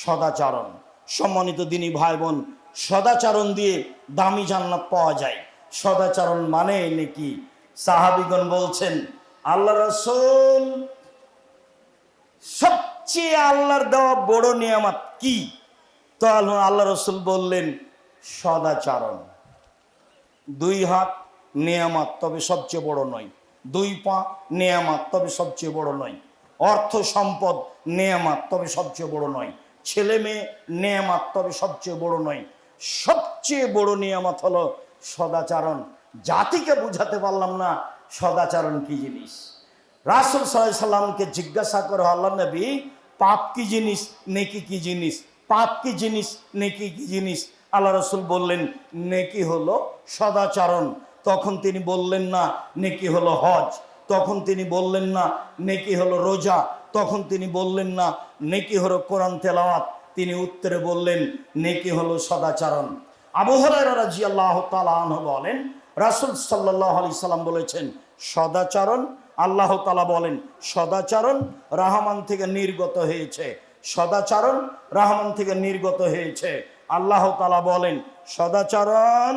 সদাচরণ। সম্মানিত দিনী ভাই বোন, সদাচরণ দিয়ে দামি জান্নাত পাওয়া যায়। সদাচরণ মানে নাকি? সাহাবীগণ বলছেন, আল্লাহ রাসূল, সবচেয়ে আল্লাহর দেওয়া বড় নিয়ামত কি? তো আল্লাহ রাসূল বললেন, সদাচরণ। 2 হাত নিয়ামত, তবে সবচেয়ে বড় নয়। 2 পা নিয়ামত, তবে সবচেয়ে বড় নয়। অর্থ সম্পদ নিয়ামত, তবে সবচেয়ে বড় নয়। ছেলে মেয়ে নিয়ামত, তবে সবচেয়ে বড় নয়। সবচেয়ে বড় নিয়ামত হলো সদাচরণ। জাতিকে বুঝাতে পারলাম না সদাচরণ কি জিনিস। রাসূল সাল্লাল্লাহু আলাইহি সাল্লামকে জিজ্ঞাসা করে, আল্লাহ নবী, পাপ কি জিনিস, নেকি কি জিনিস? পাপ কি জিনিস, নেকি কি জিনিস? আল্লাহ রাসূল বললেন, নেকি হলো সদাচরণ। তখন তিনি বললেন না নেকি হলো হজ। তখন তিনি বললেন না নেকি হলো রোজা। তখন তিনি বললেন না নেকি হলো কোরআন তেলাওয়াত। তিনি উত্তরে বললেন, নেকি হলো সদাচরণ। আবু হুরায়রা রাদিয়াল্লাহু তাআলা আনহু বলেন, রাসূল সাল্লাল্লাহু আলাইহি সাল্লাম বলেছেন, সদাচরণ, আল্লাহ তাআলা বলেন, সদাচরণ রহমান থেকে নির্গত হয়েছে। সদাচরণ রহমান থেকে নির্গত হয়েছে। আল্লাহ তাআলা বলেন, সদাচরণ,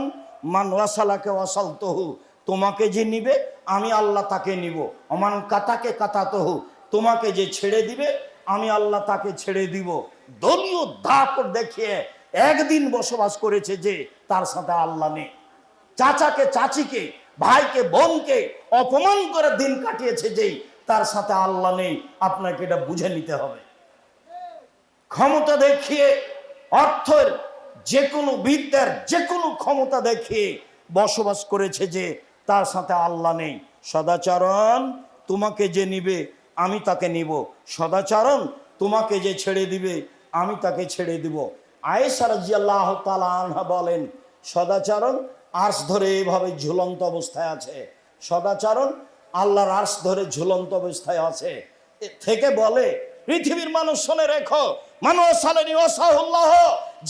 মান ওয়াসালাকে ওয়াসালতুহু, তোমাকে যে নিবে আমি আল্লাহ তাকে নিব। ওমান কাতাকে কাতাতহু, তোমাকে যে ছেড়ে দিবে আমি আল্লাহ তাকে ছেড়ে দিব। দলীয় দাপট দেখিয়ে একদিন বসবাস করেছে যে, তার সাথে আল্লাহ নেই। চাচাকে চাচিকে, ভাইকে বোনকে অপমান করে দিন কাটিয়েছে যেই, তার সাথে আল্লাহ নেই। আপনাকে এটা বুঝে নিতে হবে। ক্ষমতা দেখিয়ে, অর্থের যে কোনো, বিদ্যার যে কোনো ক্ষমতা দেখিয়ে বসবাস করেছে যে, তার সাথে আল্লাহ নেই। সদাচরণ, তোমাকে যে নিবে আমি তাকে নিব। সদাচরণ, তোমাকে যে ছেড়ে দিবে আমি তাকে ছেড়ে দিব। আয়েশা রাদিয়াল্লাহু তাআলা আনহা বলেন, সদাচরণ আরশ ধরে এভাবে ঝুলন্ত অবস্থায় আছে। সদাচরণ আল্লাহর আরশ ধরে ঝুলন্ত অবস্থায় আছে। থেকে বলে, পৃথিবীর মানুষ শুনে রেখো, মানুষালানি ওয়াসাহুল্লাহ,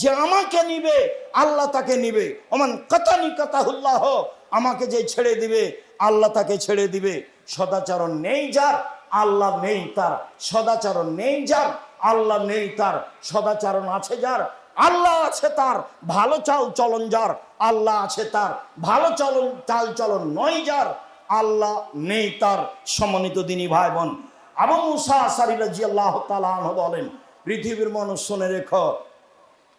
যে আমাকে নিবে আল্লাহ তাকে নিবে। ওমান কাতানি কাতাহুল্লাহ, আমাকে যে ছেড়ে দিবে আল্লাহ তাকে ছেড়ে দিবে। সদাচরণ নেই যার, আল্লাহ নেই তার। সদাচরণ নেই যার, আল্লাহ নেই তার। সদাচরণ আছে যার, আল্লাহ আছে তার। ভালো চাল চলন যার, আল্লাহ আছে তার। ভালো চাল চলন নয় যার, আল্লাহ নেই তার। সম্মানিত দিনী ভাই বোন, আবু মুসা আশআরী রাদিয়াল্লাহু তাআলা আনহু বলেন, পৃথিবীর মানুষ শুনে রেখো,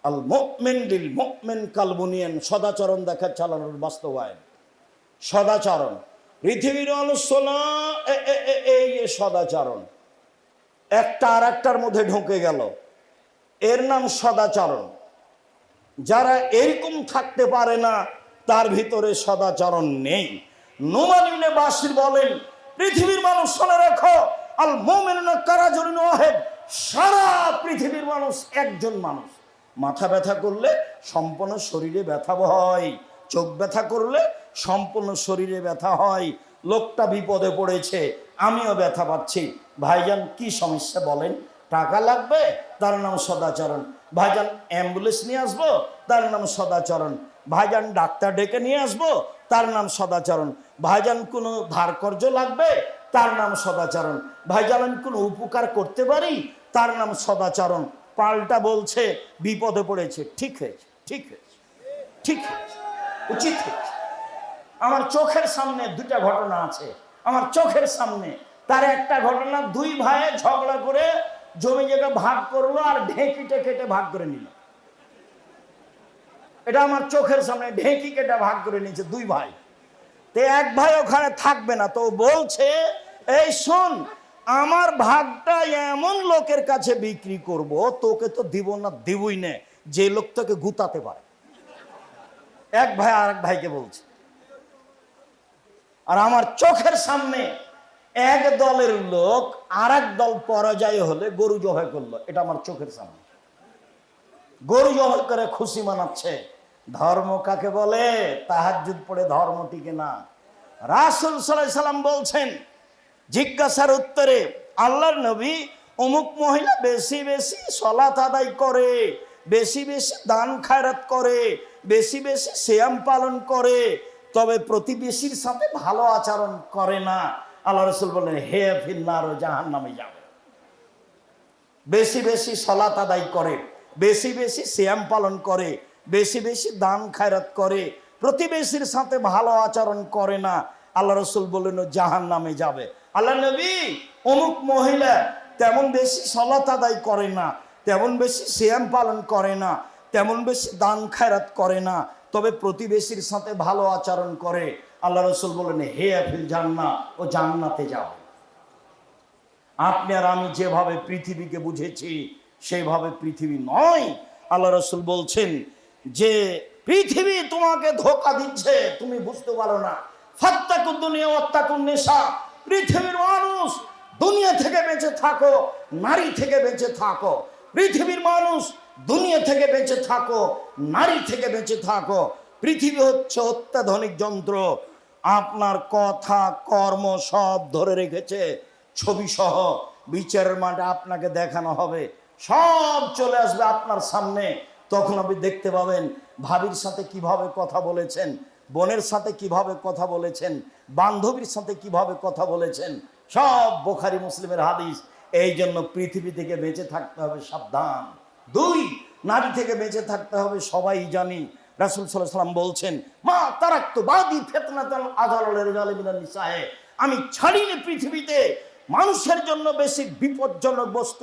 আল মুমিন লিল মুমিন কাল বুনিয়ান, সদাচরণ দেখা চালানোর বাস্তবায়ন। সদাচরণ, পৃথিবীর মানুষ শোনো, এই সদাচরণ একটা আর একটার মধ্যে ঢুকে গেল, এর নাম সদাচরণ। যারা এরকম থাকতে পারে না, তার ভিতরে সদাচরণ নেই। নুমান ইবনে বাশির বলেন, পৃথিবীর মানুষ শুনে রাখো, আল মুমিনুনা কারাজুলিন ওয়াহিদ, সারা পৃথিবীর মানুষ একজন মানুষ। মাথা ব্যথা করলে সম্পূর্ণ শরীরে ব্যথা হয়, চোখ ব্যথা করলে সম্পূর্ণ শরীরে ব্যথা হয়। লোকটা বিপদে পড়েছে, আমিও ব্যথা পাচ্ছি। ভাইজান কি সমস্যা বলেন? টাকা লাগবে, তার নাম সদাচরণ। ভাইজান অ্যাম্বুলেন্স নিয়ে আসবো, তার নাম সদাচরণ। ভাইজান ডাক্তার ডেকে নিয়ে আসবো, তার নাম সদাচরণ। ভাইজান কোনো ধার কর্জ লাগবে, তার নাম সদাচরণ। ভাইজান আমি কোনো উপকার করতে পারি, তার নাম সদাচরণ। পাল্টা বলছে বিপদে পড়েছে, ঠিক হয়েছে, ঠিক হয়েছে, ঠিক হয়েছে, উচিত হয়েছে। আমার চোখের সামনে 2টা ঘটনা আছে, আমার চোখের সামনে। তার একটা ঘটনা, 2 ভাই ঝগড়া করে জমি জায়গা ভাগ করলো আর ঢেঁকিতে কেটে ভাগ করে নিল। এটা আমার চোখের সামনে, ঢেঁকি কেটে ভাগ করে নিয়েছে 2 ভাই। তো এক ভাই ওখানে থাকবে না, তো বলছে, এই শোন, আমার ভাগটা এমন লোকের কাছে বিক্রি করব, তোকে তো দিব না, দিবই না, যে লোক তোকে গুতাতে পারে। এক ভাই আরেক ভাইকে বলছে। আর আমার চোখের সামনে এক দলের লোক আর এক দল পরাজয় হলে গরু জবাই করলো, এটা আমার চোখের সামনে। গরু জবাই করে খুশি মানাচ্ছে। ধর্ম কাকে বলে? তাহাজ্জুদ পড়ে ধর্ম টিকে না। রাসূল সাল্লাল্লাহু আলাইহি সাল্লাম বলছেন, জিজ্ঞাসার উত্তরে, আল্লাহর নবী, অমুক মহিলা বেশি বেশি সালাত আদায় করে, বেশি বেশি দান খায়রাত করে, বেশি বেশি সিয়াম পালন করে, তবে প্রতিবেশীর সাথে ভালো আচরণ করে না। আল্লাহ রাসূল বললেন, হে ফিন্নার, জাহান্নামে যাবে। বেশি বেশি সালাত আদায় করে, বেশি বেশি সিয়াম পালন করে, বেশি বেশি দান খায়রাত করে, প্রতিবেশীর সাথে ভালো আচরণ করে না, আল্লাহ রসুল বললেন জাহান্নামে যাবে। আল্লাহ নবী অমুক মহিলা তেমন বেশি সালাত আদায় করে না, তেমন বেশি সিয়াম পালন করে না, তেমন বেশি দান খায়রাত করে না, তবে প্রতিবেশীর সাথে ভালো আচরণ করে, আল্লাহ রসুল বললেন হে আফিল জান্নাহ, ও জান্নাতে যাও। আপনি আর আমি যেভাবে পৃথিবীকে বুঝেছি সেইভাবে পৃথিবী নয়। আল্লাহ রসুল বলছেন যে পৃথিবী তোমাকে ধোঁকা দিচ্ছে, তুমি বুঝতে পারো না। ফাত্তাকুদ দুনিয়া ওয়াত্তাকুন নিসা, পৃথিবীর মানুষ দুনিয়া থেকে বেঁচে থাকো, নারী থেকে বেঁচে থাকো। পৃথিবীর মানুষ দুনিয়া থেকে বেঁচে থাকো, নারী থেকে বেঁচে থাকো। পৃথিবী হচ্ছে অত্যাধুনিক যন্ত্র, আপনার কথা কর্ম সব ধরে রেখেছে ছবি সহ। বিচারের মাঠে আপনাকে দেখানো হবে, সব চলে আসবে আপনার সামনে। তখন আপনি দেখতে পাবেন ভাবির সাথে কিভাবে কথা বলেছেন, বোনের সাথে কিভাবে কথা বলেছেন, বান্ধবীর সাথে কিভাবে কথা বলেছেন, সব বুখারী মুসলিমের হাদিস। এই জন্য পৃথিবী থেকে বেঁচে থাকতে হবে সাবধান। দুই, নারী থেকে বেঁচে থাকতে হবে সবাই জানি। রাসূল সাল্লাল্লাহু আলাইহি ওয়াসাল্লাম বলছেন মা তারাকতু বাদি ফিতনাতান আযালুল রিজালি মিনান নিসায়ে, আমি ছাড়িনি পৃথিবীতে মানুষের জন্য বেশি বিপজ্জনক বস্তু